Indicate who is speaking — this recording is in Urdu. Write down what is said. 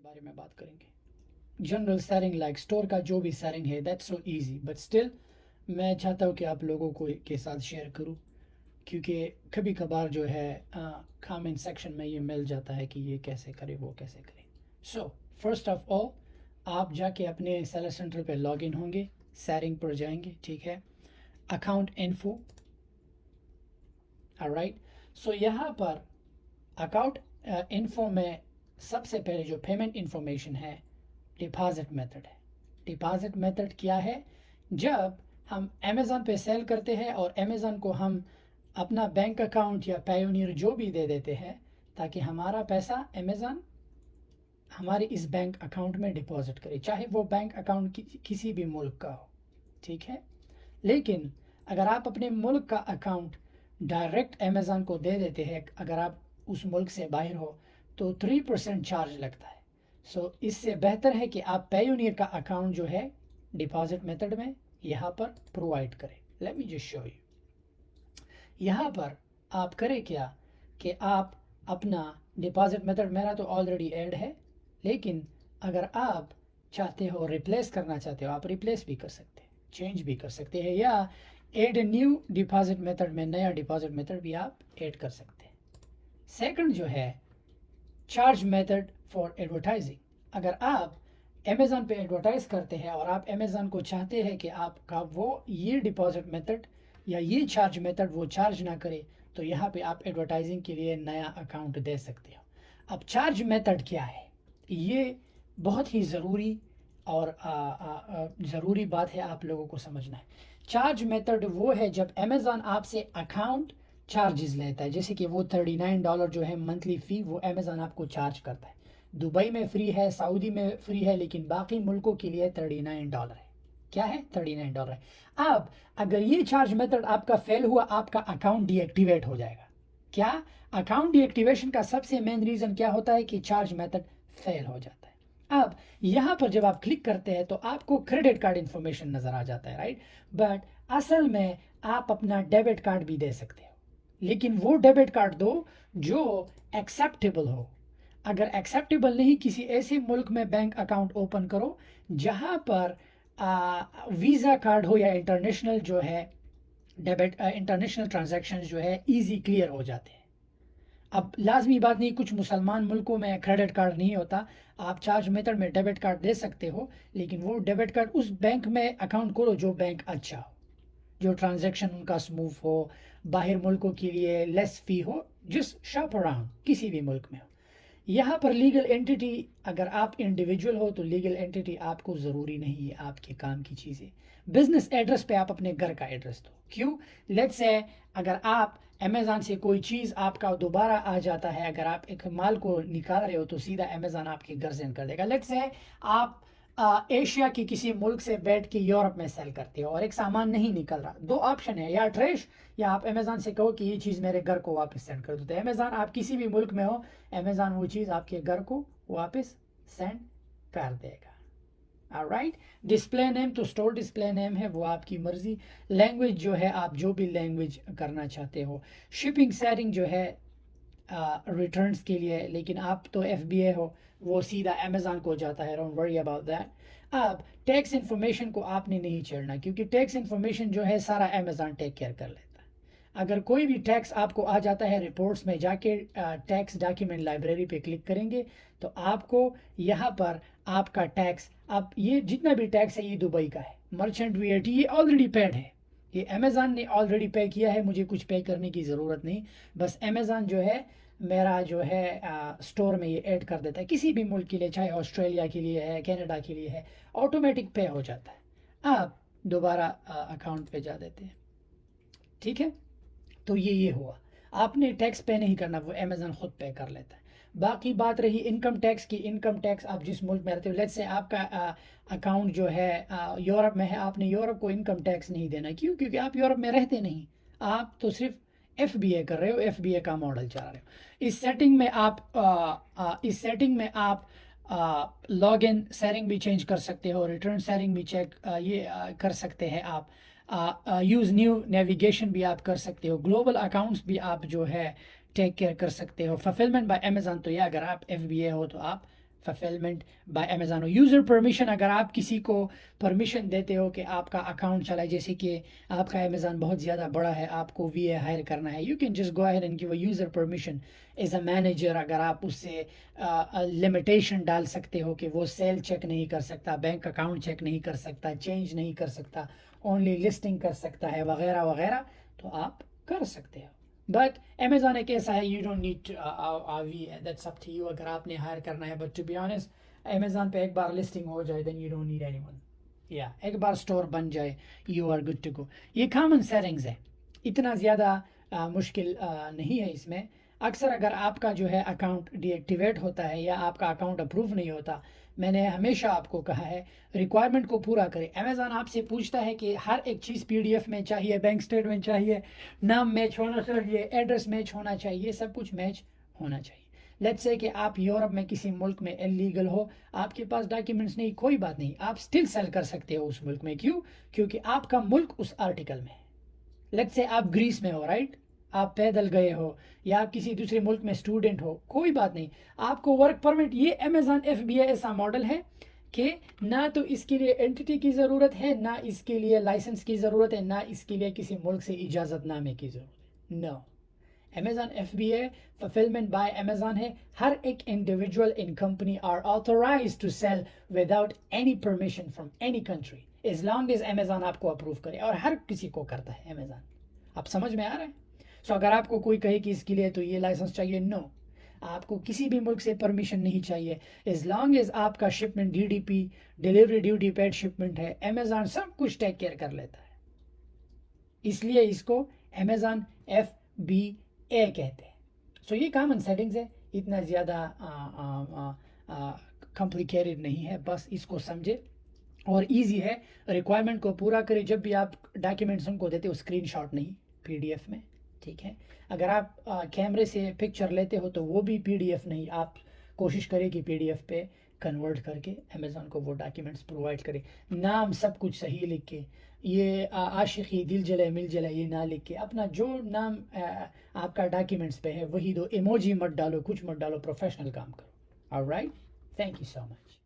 Speaker 1: بارے میں بات کریں گے. جنرل سیرنگ لائک اسٹور کا جو بھی سیرنگ ہے that's so easy, but still میں چاہتا ہوں کہ آپ لوگوں کو کے ساتھ شیئر کروں, کیونکہ کبھی کبھار جو ہے کامنٹ سیکشن میں یہ مل جاتا ہے کہ یہ کیسے کرے وہ کیسے کرے. سو فرسٹ آف آل آپ جا کے اپنے سیلر سینٹر پہ لاگ ان ہوں گے, سیرنگ پر جائیں گے, ٹھیک ہے, اکاؤنٹ انفو. رائٹ, سو یہاں پر اکاؤنٹ انفو میں سب سے پہلے جو پیمنٹ انفارمیشن ہے ڈپازٹ میتھڈ ہے. ڈپازٹ میتھڈ کیا ہے؟ جب ہم امیزون پہ سیل کرتے ہیں اور امیزون کو ہم اپنا بینک اکاؤنٹ یا پیونیر جو بھی دے دیتے ہیں تاکہ ہمارا پیسہ امیزون ہمارے اس بینک اکاؤنٹ میں ڈپازٹ کرے, چاہے وہ بینک اکاؤنٹ کسی بھی ملک کا ہو, ٹھیک ہے. لیکن اگر آپ اپنے ملک کا اکاؤنٹ ڈائریکٹ امیزون کو دے دیتے ہیں, اگر آپ اس ملک سے باہر ہو تو 3% چارج لگتا ہے. سو اس سے بہتر ہے کہ آپ پیونیر کا اکاؤنٹ جو ہے ڈپازٹ میتھڈ میں یہاں پر پرووائڈ کریں. Let me just show you. یہاں پر آپ کریں کیا کہ آپ اپنا ڈپازٹ میتھڈ, میرا تو آلریڈی ایڈ ہے, لیکن اگر آپ چاہتے ہو ریپلیس کرنا چاہتے ہو آپ ریپلیس بھی کر سکتے ہیں, چینج بھی کر سکتے ہیں, یا add a new deposit method میں نیا ڈپازٹ میتھڈ بھی آپ ایڈ کر سکتے ہیں. سیکنڈ جو ہے چارج میتھڈ فار ایڈورٹائزنگ. اگر آپ امیزون پہ ایڈورٹائز کرتے ہیں اور آپ امیزون کو چاہتے ہیں کہ آپ کا وہ یہ ڈپازٹ میتھڈ یا یہ چارج میتھڈ وہ چارج نہ کرے, تو یہاں پہ آپ ایڈورٹائزنگ کے لیے نیا اکاؤنٹ دے سکتے ہو. اب چارج میتھڈ کیا ہے, یہ بہت ہی ضروری اور ضروری بات ہے آپ لوگوں کو سمجھنا ہے. چارج میتھڈ وہ ہے جب امیزون آپ سے اکاؤنٹ چارجز لیتا ہے, جیسے کہ وہ $39 جو ہے منتھلی فی وہ امیزون آپ کو چارج کرتا ہے. دبئی میں فری ہے, سعودی میں فری ہے, لیکن باقی ملکوں کے لیے $39 ہے. کیا ہے؟ $39 ہے. اب اگر یہ چارج میتھڈ آپ کا فیل ہوا آپ کا اکاؤنٹ ڈی ایکٹیویٹ ہو جائے گا. کیا اکاؤنٹ ڈی ایکٹیویشن کا سب سے مین ریزن کیا ہوتا ہے کہ چارج میتھڈ فیل ہو جاتا ہے. اب یہاں پر جب آپ کلک کرتے ہیں تو آپ کو کریڈٹ کارڈ انفارمیشن نظر آ جاتا ہے, رائٹ, بٹ اصل میں آپ اپنا ڈیبٹ کارڈ بھی دے سکتے ہو, لیکن وہ ڈیبٹ کارڈ دو جو ایکسیپٹیبل ہو. اگر ایکسیپٹیبل نہیں, کسی ایسے ملک میں بینک اکاؤنٹ اوپن کرو جہاں پر ویزا کارڈ ہو یا انٹرنیشنل جو ہے ڈیبٹ انٹرنیشنل ٹرانزیکشن جو ہے ایزی کلیئر ہو جاتے ہیں. اب لازمی بات نہیں, کچھ مسلمان ملکوں میں کریڈٹ کارڈ نہیں ہوتا, آپ چارج میتھڈ میں ڈیبٹ کارڈ دے سکتے ہو, لیکن وہ ڈیبٹ کارڈ اس بینک میں اکاؤنٹ کھولو جو بینک اچھا ہو, جو ٹرانزیکشن ان کا سموتھ ہو, باہر ملکوں کے لیے لیس فی ہو, جس شاپ اراؤنڈ کسی بھی ملک میں ہو. یہاں پر لیگل اینٹی, اگر آپ انڈیویجول ہو تو لیگل اینٹی آپ کو ضروری نہیں ہے, آپ کے کام کی چیزیں. بزنس ایڈریس پہ آپ اپنے گھر کا ایڈریس دو. کیوں؟ لیٹس سے اگر آپ امیزون سے کوئی چیز آپ کا دوبارہ آ جاتا ہے, اگر آپ ایک مال کو نکال رہے ہو تو سیدھا امیزون آپ کے گھر سینڈ کر دے گا. لیٹس سے آپ ایشیا کے کسی ملک سے بیٹھ کے یورپ میں سیل کرتے ہو اور ایک سامان نہیں نکل رہا, دو آپشن ہے, یا ٹریش یا آپ امیزون سے کہو کہ یہ چیز میرے گھر کو واپس سینڈ کر دو. تو امیزون آپ کسی بھی ملک میں ہو, امیزون وہ چیز آپ کے گھر کو واپس سینڈ کر دے گا. رائٹ, ڈسپلے نیم تو اسٹور ڈسپلے نیم ہے, وہ آپ کی مرضی. لینگویج جو ہے آپ جو بھی لینگویج کرنا چاہتے ہو. شپنگ سیرنگ جو ہے ریٹرنس کے لیے, لیکن آپ تو ایف بی اے ہو, وہ سیدھا امیزون کو جاتا ہے, ڈونٹ وری اباؤٹ دیٹ. اب ٹیکس انفارمیشن کو آپ نے نہیں چھیڑنا, کیونکہ ٹیکس انفارمیشن جو ہے سارا امیزون ٹیک کیئر کر لیتا ہے. اگر کوئی بھی ٹیکس آپ کو آ جاتا ہے رپورٹس میں, جا کے ٹیکس ڈاکیومنٹ لائبریری پہ کلک کریں گے تو آپ کو یہاں پر آپ کا ٹیکس, آپ یہ جتنا بھی ٹیکس ہے یہ دبئی کا ہے, مرچنٹ وی ٹی یہ آلریڈی پیڈ ہے, یہ امیزون نے آلریڈی پے کیا ہے, مجھے کچھ پے کرنے کی ضرورت نہیں. بس امیزون جو ہے میرا جو ہے اسٹور میں یہ ایڈ کر دیتا ہے, کسی بھی ملک کے لیے, چاہے آسٹریلیا کے لیے ہے, کینیڈا کے لیے ہے, آٹومیٹک پے ہو جاتا ہے. آپ دوبارہ اکاؤنٹ پہ جا دیتے ہیں, ٹھیک ہے. تو یہ ہوا, آپ نے ٹیکس پے نہیں کرنا, وہ امیزون خود پے کر لیتا ہے. باقی بات رہی انکم ٹیکس کی. انکم ٹیکس آپ جس ملک میں رہتے ہو, لیٹس سے آپ کا اکاؤنٹ جو ہے یورپ میں ہے, آپ نے یورپ کو انکم ٹیکس نہیں دینا. کیوں؟ کیونکہ آپ یورپ میں رہتے نہیں, آپ تو صرف ایف بی اے کر رہے ہو, ایف بی اے کا ماڈل چلا رہے ہو. اس سیٹنگ میں آپ لاگ ان سیرنگ بھی چینج کر سکتے ہو, ریٹرن سیرنگ بھی کر سکتے ہیں آپ, یوز نیو نیویگیشن بھی آپ کر سکتے ہو, گلوبل اکاؤنٹس بھی آپ جو ہے ٹیک کیئر کر سکتے ہو. فلفلمنٹ بائی امیزون تو یہ اگر آپ ایف بی اے ہو تو آپ fulfilment by Amazon. User permission, اگر آپ کسی کو پرمیشن دیتے ہو کہ آپ کا اکاؤنٹ چلائے, جیسے کہ آپ کا امیزون بہت زیادہ بڑا ہے, آپ کو وی اے ہائر کرنا ہے, you can just go ahead and give a user permission as a manager. اگر آپ اس سے لمیٹیشن ڈال سکتے ہو کہ وہ سیل چیک نہیں کر سکتا, بینک اکاؤنٹ چیک نہیں کر سکتا, چینج نہیں کر سکتا, اونلی لسٹنگ کر سکتا ہے, وغیرہ وغیرہ, تو آپ کر سکتے ہو. بٹ امیزون ایک ایسا ہے, you don't need that's up to you, اگر آپ نے ہائر کرنا ہے. But to be honest, Amazon پہ ایک بار لسٹنگ ہو جائے then you don't need anyone. یا ایک بار اسٹور بن جائے, you are good to go. یہ کامن سیٹنگز ہے, اتنا زیادہ مشکل نہیں ہے اس میں. اکثر اگر آپ کا جو ہے اکاؤنٹ ڈی ایکٹیویٹ ہوتا ہے یا آپ کا اکاؤنٹ اپروو نہیں ہوتا, میں نے ہمیشہ آپ کو کہا ہے ریکوائرمنٹ کو پورا کرے. امیزون آپ سے پوچھتا ہے کہ ہر ایک چیز پی ڈی ایف میں چاہیے, بینک اسٹیٹمنٹ چاہیے, نام میچ ہونا چاہیے, ایڈریس میچ ہونا چاہیے, سب کچھ میچ ہونا چاہیے. لیٹس سے کہ آپ یورپ میں کسی ملک میں انلیگل ہو, آپ کے پاس ڈاکیومنٹس نہیں, کوئی بات نہیں, آپ اسٹل سیل کر سکتے ہو اس ملک میں. کیوں؟ کیونکہ آپ کا ملک اس آرٹیکل میں ہے. لیٹس سے آپ گریس میں ہو, رائٹ, آپ پیدل گئے ہو, یا آپ کسی دوسرے ملک میں اسٹوڈنٹ ہو, کوئی بات نہیں, آپ کو ورک پرمٹ. یہ امیزون ایف بی اے ایسا ماڈل ہے کہ نہ تو اس کے لیے اینٹیٹی کی ضرورت ہے, نہ اس کے لیے لائسنس کی ضرورت ہے, نہ اس کے لیے کسی ملک سے اجازت نامے کی ضرورت ہے. No, Amazon F B A fulfilment by Amazon ہے. ہر ایک individual in company are authorise to sell without any permission from any country, as long as Amazon آپ کو اپروو کرے, اور ہر کسی کو کرتا ہے امیزون. آپ سمجھ میں آ رہا ہے؟ سو اگر آپ کو کوئی کہے کہ اس کے لیے تو یہ لائسنس چاہیے, نو, آپ کو کسی بھی ملک سے پرمیشن نہیں چاہیے, ایز لانگ ایز آپ کا shipment D D P, delivery duty paid shipment ہے, امیزون سب کچھ ٹیک کیئر کر لیتا ہے. اس لیے اس کو امیزون ایف بی اے کہتے ہیں. سو یہ کامن سیٹنگز ہے, اتنا زیادہ کمپلیکیٹڈ نہیں ہے, بس اس کو سمجھے اور ایزی ہے. ریکوائرمنٹ کو پورا کرے. جب بھی آپ ڈاکیومنٹس ان کو دیتے ہو, اسکرین شاٹ نہیں, پی ڈی ایف میں, ٹھیک ہے. اگر آپ کیمرے سے پکچر لیتے ہو تو وہ بھی پی ڈی ایف نہیں, آپ کوشش کرے کہ پی ڈی ایف پہ کنورٹ کر کے امیزون کو وہ ڈاکیومنٹس پرووائڈ کرے. نام سب کچھ صحیح لکھ کے, یہ عاشقی دل جلے مل جلے یہ نہ لکھ کے, اپنا جو نام آپ کا ڈاکیومنٹس پہ ہے وہی دو, ایموجی مت ڈالو, کچھ مت ڈالو, پروفیشنل کام کرو. All right, thank you so much.